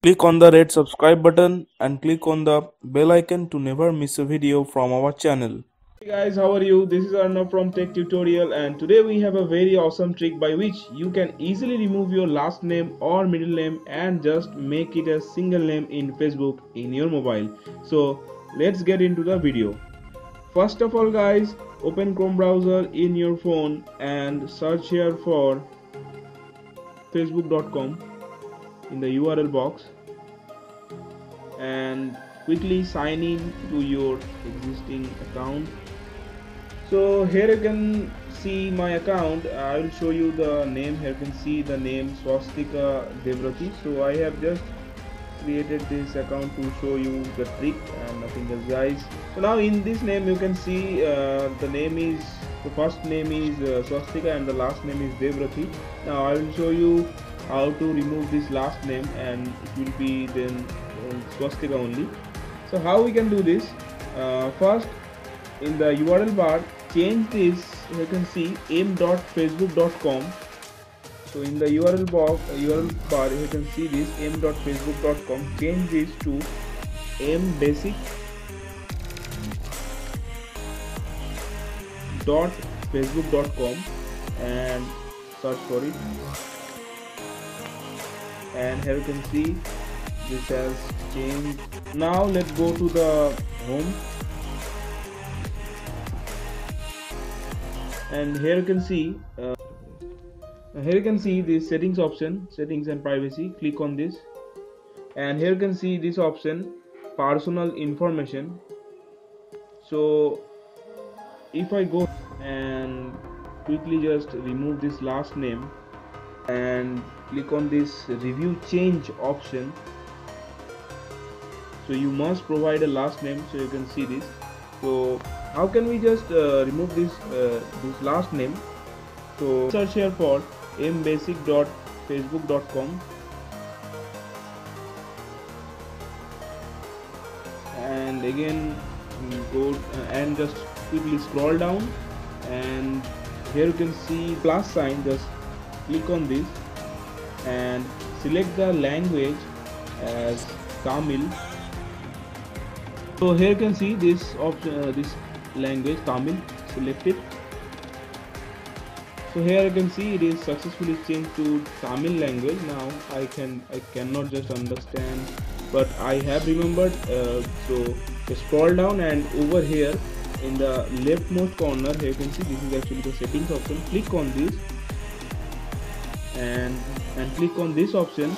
Click on the red subscribe button and click on the bell icon to never miss a video from our channel. Hey guys, how are you? This is Arnav from Tech Tutorial, and today we have a very awesome trick by which you can easily remove your last name or middle name and just make it a single name in Facebook in your mobile. So let's get into the video. First of all guys, open Chrome browser in your phone and search here for facebook.com in the URL box and quickly sign in to your existing account. So here you can see my account. I will show you the name. Here you can see the name Swastika Devrati. So I have just created this account to show you the trick and nothing else guys. So now in this name you can see the first name is Swastika and the last name is Devrati. Now I will show you how to remove this last name and it will be then Swastika only. So how we can do this? First, in the URL bar, change this. You can see m.facebook.com. So in the URL bar, you can see this m.facebook.com. Change this to mbasic.facebook.com and search for it. And here you can see this has changed. Now let's go to the home, and here you can see the settings option, settings and privacy. Click on this, and here you can see this option, personal information. So if I go and quickly just remove this last name and click on this review change option, so you must provide a last name. So you can see this. So how can we just remove this last name? So search here for mbasic.facebook.com and again go and just quickly scroll down, and here you can see plus sign. Just click on this and select the language as Tamil. So here you can see this option, this language Tamil. Select it. So here you can see it is successfully changed to Tamil language. Now I cannot just understand, but I have remembered. So scroll down, and over here in the leftmost corner, here you can see this is actually the settings option. Click on this and click on this option.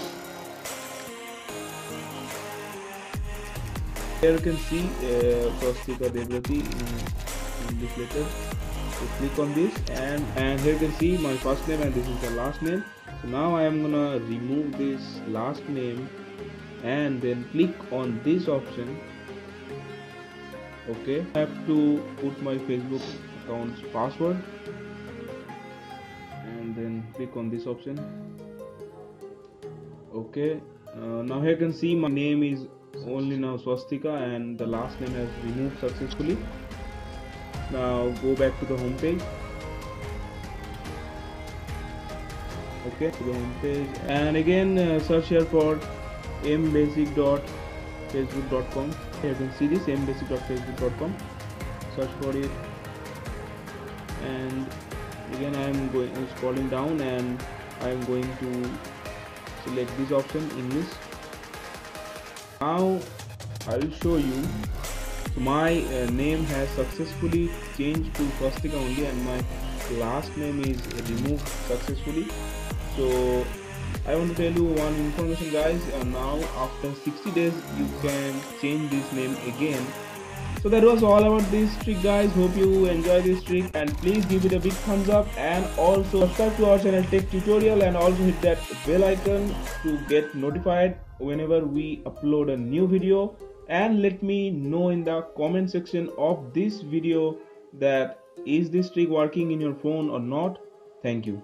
Here you can see Swastika Devrati in this letter. So click on this, and here you can see my first name and this is the last name. So now I am gonna remove this last name and then click on this option. Okay, I have to put my Facebook account's password and then click on this option. Okay, now here you can see my name is only now Swastika and the last name has removed successfully. Now go back to the home page. Okay, to the home page, and again search here for mbasic.facebook.com. Here you can see this mbasic.facebook.com. Search for it, and again I am scrolling down, and I am going to select this option, English. Now I will show you. So my name has successfully changed to Swastika only, and my last name is removed successfully. So I want to tell you one information guys. Now after 60 days you can change this name again. So that was all about this trick guys. Hope you enjoy this trick, and please give it a big thumbs up, and also subscribe to our channel Tech Tutorial, and also hit that bell icon to get notified whenever we upload a new video. And let me know in the comment section of this video that is this trick working in your phone or not. Thank you.